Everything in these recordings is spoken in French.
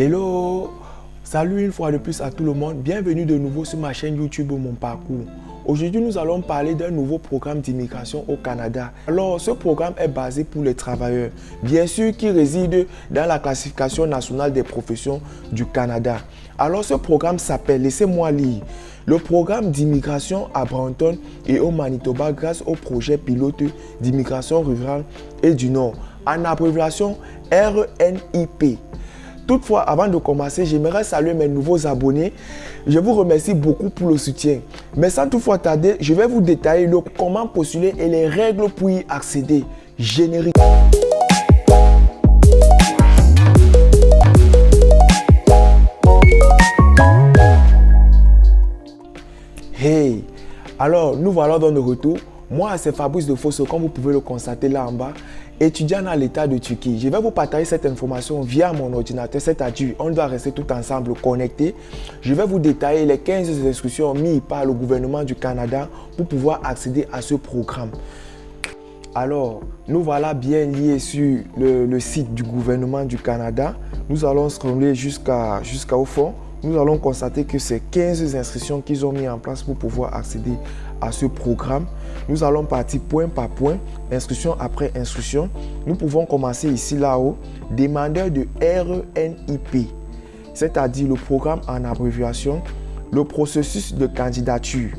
Hello, salut une fois de plus à tout le monde, bienvenue de nouveau sur ma chaîne YouTube Mon Parcours. Aujourd'hui nous allons parler d'un nouveau programme d'immigration au Canada. Alors ce programme est basé pour les travailleurs, bien sûr qui résident dans la classification nationale des professions du Canada. Alors ce programme s'appelle, laissez-moi lire, le programme d'immigration à Brampton et au Manitoba grâce au projet pilote d'immigration rurale et du Nord, en abréviation RNIP. Toutefois, avant de commencer, j'aimerais saluer mes nouveaux abonnés. Je vous remercie beaucoup pour le soutien. Mais sans toutefois tarder, je vais vous détailler le comment postuler et les règles pour y accéder. Générique. Hey! Alors, nous voilà dans le retour. Moi, c'est Fabrice de Fosso, comme vous pouvez le constater là en bas, étudiant dans l'État de Turquie. Je vais vous partager cette information via mon ordinateur, c'est-à-dire on doit rester tout ensemble connectés. Je vais vous détailler les 15 instructions mises par le gouvernement du Canada pour pouvoir accéder à ce programme. Alors, nous voilà bien liés sur le site du gouvernement du Canada. Nous allons scroller jusqu'au fond. Nous allons constater que c'est 15 inscriptions qu'ils ont mis en place pour pouvoir accéder à ce programme. Nous allons partir point par point, inscription après inscription. Nous pouvons commencer ici là-haut, demandeur de RNIP, c'est-à-dire le programme en abréviation, le processus de candidature.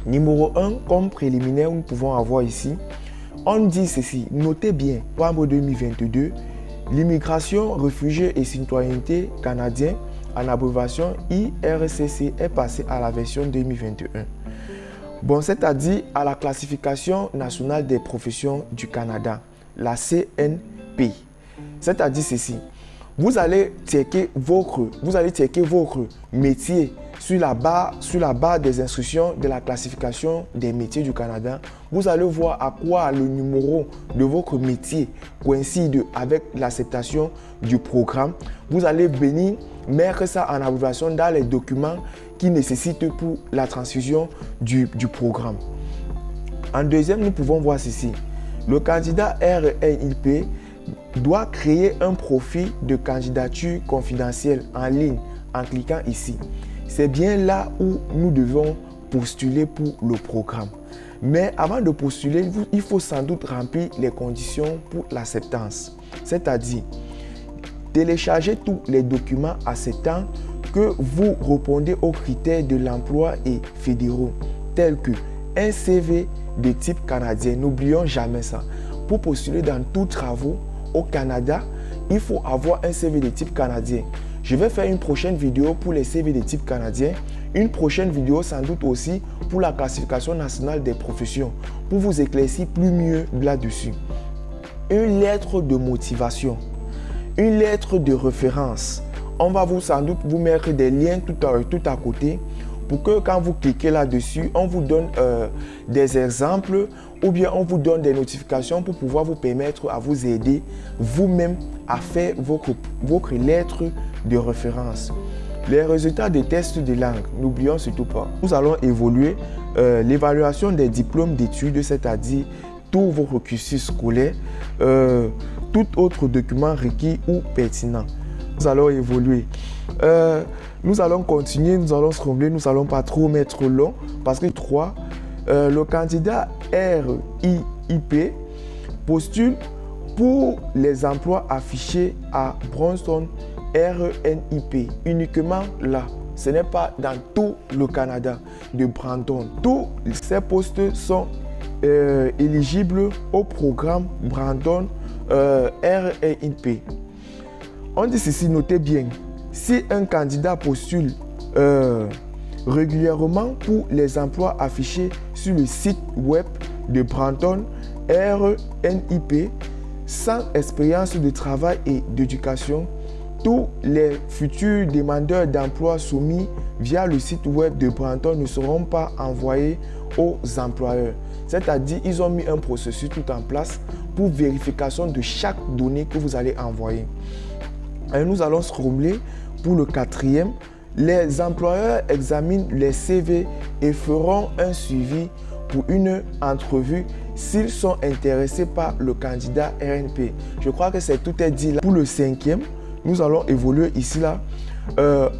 Numéro 1, comme préliminaire, nous pouvons avoir ici, on dit ceci, notez bien, novembre 2022, l'immigration, réfugiés et citoyenneté canadien, en abréviation IRCC est passé à la version 2021. Bon, c'est-à-dire à la classification nationale des professions du Canada, la CNP. C'est-à-dire ceci, vous allez checker votre métier sur la barre des instructions de la classification des métiers du Canada. Vous allez voir à quoi le numéro de votre métier coïncide avec l'acceptation du programme. Vous allez venir mettre ça en abréviation dans les documents qui nécessitent pour la transfusion du programme. En deuxième, nous pouvons voir ceci. Le candidat RNIP doit créer un profil de candidature confidentielle en ligne en cliquant ici. C'est bien là où nous devons postuler pour le programme. Mais avant de postuler, il faut sans doute remplir les conditions pour l'acceptance. C'est-à-dire, télécharger tous les documents acceptant que vous répondez aux critères de l'emploi et fédéraux, tels que un CV de type canadien. N'oublions jamais ça. Pour postuler dans tous travaux au Canada, il faut avoir un CV de type canadien. Je vais faire une prochaine vidéo pour les CV de type canadien, une prochaine vidéo sans doute aussi pour la classification nationale des professions, pour vous éclaircir plus mieux là-dessus. Une lettre de motivation, une lettre de référence. On va sans doute vous mettre des liens tout à côté pour que quand vous cliquez là-dessus, on vous donne des exemples ou bien on vous donne des notifications pour pouvoir vous permettre à vous aider vous-même à faire votre lettre de référence. Les résultats des tests de langue, n'oublions surtout pas. Nous allons évoluer l'évaluation des diplômes d'études, c'est-à-dire tout votre cursus scolaire, tout autre document requis ou pertinent. Nous allons évoluer. Nous allons continuer, nous allons scroller, nous n'allons pas trop mettre long parce que 3, le candidat RNIP postule pour les emplois affichés à Brampton RNIP, uniquement là. Ce n'est pas dans tout le Canada de Brampton. Tous ces postes sont éligibles au programme Brampton RNIP. On dit ceci, notez bien. Si un candidat postule régulièrement pour les emplois affichés sur le site web de Brampton RNIP, sans expérience de travail et d'éducation, tous les futurs demandeurs d'emploi soumis via le site web de Brampton ne seront pas envoyés aux employeurs. C'est-à-dire, ils ont mis un processus tout en place pour vérification de chaque donnée que vous allez envoyer. Et nous allons scroller pour le 4e. Les employeurs examinent les CV et feront un suivi pour une entrevue s'ils sont intéressés par le candidat RNP. Je crois que c'est tout est dit là. Pour le 5e, nous allons évoluer ici là.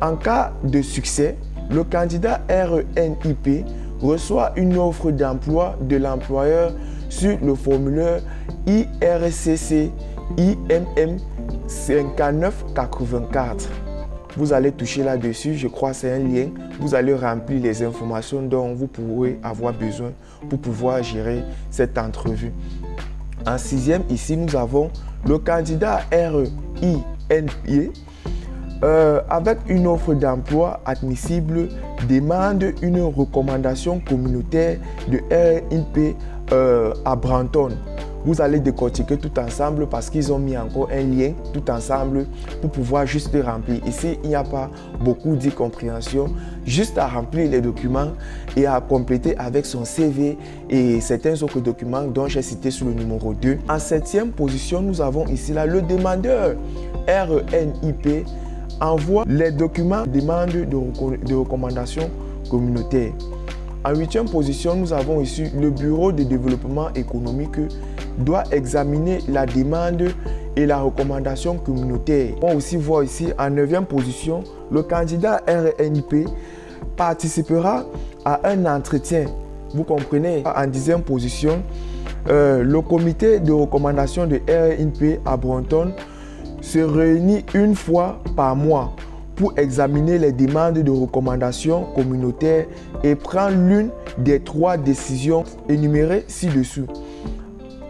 En cas de succès, le candidat RENIP reçoit une offre d'emploi de l'employeur sur le formulaire IRCC IMM 5984. Vous allez toucher là-dessus, je crois que c'est un lien. Vous allez remplir les informations dont vous pourrez avoir besoin pour pouvoir gérer cette entrevue. En sixième, ici, nous avons le candidat REINP avec une offre d'emploi admissible demande une recommandation communautaire de REINP à Brampton. Vous allez décortiquer tout ensemble parce qu'ils ont mis encore un lien tout ensemble pour pouvoir juste remplir. Ici, il n'y a pas beaucoup d'incompréhension, juste à remplir les documents et à compléter avec son CV et certains autres documents dont j'ai cité sur le numéro 2. En septième position, nous avons ici là le demandeur RENIP envoie les documents demande de recommandation communautaire. En huitième position, nous avons ici le Bureau de développement économique doit examiner la demande et la recommandation communautaire. On peut aussi voir ici en neuvième position, le candidat RENIP participera à un entretien. Vous comprenez? En dixième position, le comité de recommandation de RENIP à Brampton se réunit une fois par mois pour examiner les demandes de recommandation communautaire et prend l'une des 3 décisions énumérées ci-dessous.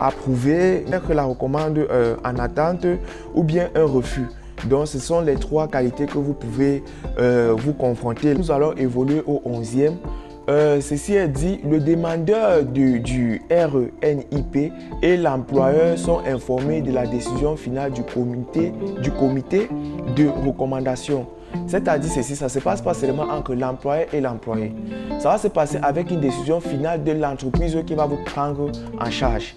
Approuver, mettre la recommande en attente ou bien un refus. Donc ce sont les 3 qualités que vous pouvez vous confronter. Nous allons évoluer au 11e. Ceci est dit, le demandeur du RENIP et l'employeur sont informés de la décision finale du comité de recommandation. C'est-à-dire ceci, ça ne se passe pas seulement entre l'employeur et l'employé. Ça va se passer avec une décision finale de l'entreprise qui va vous prendre en charge.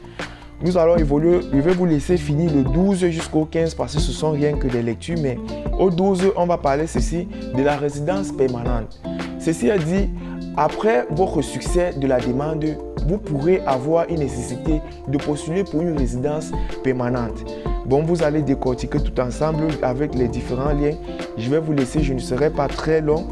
Nous allons évoluer, je vais vous laisser finir le 12 jusqu'au 15 parce que ce ne sont rien que des lectures, mais au 12, on va parler ceci de la résidence permanente. Ceci est dit, après votre succès de la demande, vous pourrez avoir une nécessité de postuler pour une résidence permanente. Bon, vous allez décortiquer tout ensemble avec les différents liens. Je vais vous laisser, je ne serai pas très long.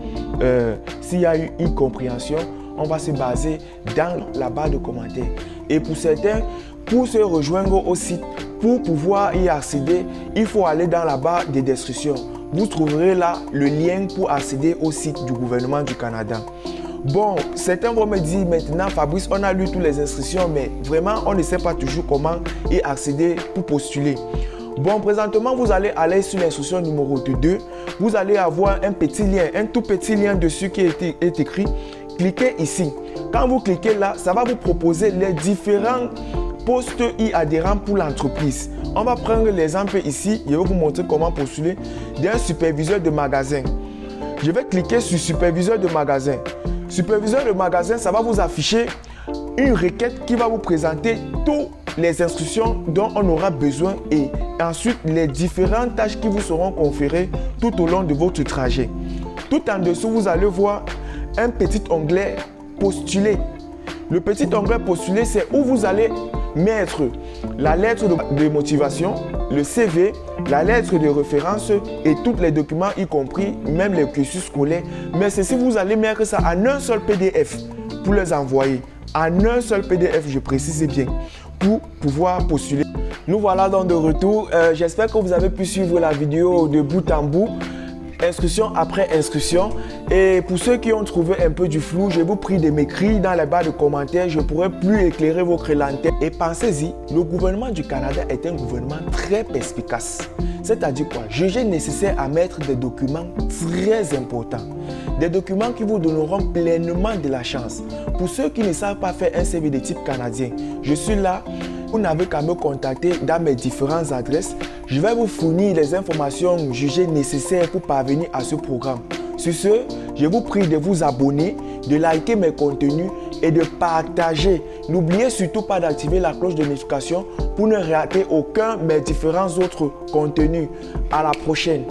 S'il y a eu une compréhension, on va se baser dans la barre de commentaires. Et pour certains, pour se rejoindre au site, pour pouvoir y accéder, il faut aller dans la barre de description. Vous trouverez là le lien pour accéder au site du gouvernement du Canada. Bon, certains vont me dire maintenant, Fabrice, on a lu toutes les instructions, mais vraiment, on ne sait pas toujours comment y accéder pour postuler. Bon, présentement, vous allez aller sur l'instruction numéro 2. Vous allez avoir un petit lien, un tout petit lien dessus qui est écrit. Cliquez ici. Quand vous cliquez là, ça va vous proposer les différents postes y adhérents pour l'entreprise. On va prendre l'exemple ici. Je vais vous montrer comment postuler d'un superviseur de magasin. Je vais cliquer sur superviseur de magasin. Superviseur de magasin, ça va vous afficher une requête qui va vous présenter toutes les instructions dont on aura besoin et ensuite les différentes tâches qui vous seront conférées tout au long de votre trajet. Tout en dessous, vous allez voir un petit onglet postuler. Le petit onglet postuler, c'est où vous allez mettre la lettre de motivation, le CV, la lettre de référence et tous les documents, y compris même les cursus scolaires. Mais ceci, vous allez mettre ça en un seul PDF pour les envoyer. En un seul PDF, je précise bien, pour pouvoir postuler. Nous voilà donc de retour. J'espère que vous avez pu suivre la vidéo de bout en bout. Inscription après inscription. Et pour ceux qui ont trouvé un peu du flou, je vous prie de m'écrire dans les barres de commentaires. Je pourrai plus éclairer votre lanterne. Et pensez-y, le gouvernement du Canada est un gouvernement très perspicace. C'est-à-dire quoi? Jugé nécessaire à mettre des documents très importants. Des documents qui vous donneront pleinement de la chance. Pour ceux qui ne savent pas faire un CV de type canadien, je suis là. Vous n'avez qu'à me contacter dans mes différentes adresses. Je vais vous fournir les informations jugées nécessaires pour parvenir à ce programme. Sur ce, je vous prie de vous abonner, de liker mes contenus et de partager. N'oubliez surtout pas d'activer la cloche de notification pour ne rater aucun de mes différents autres contenus. À la prochaine.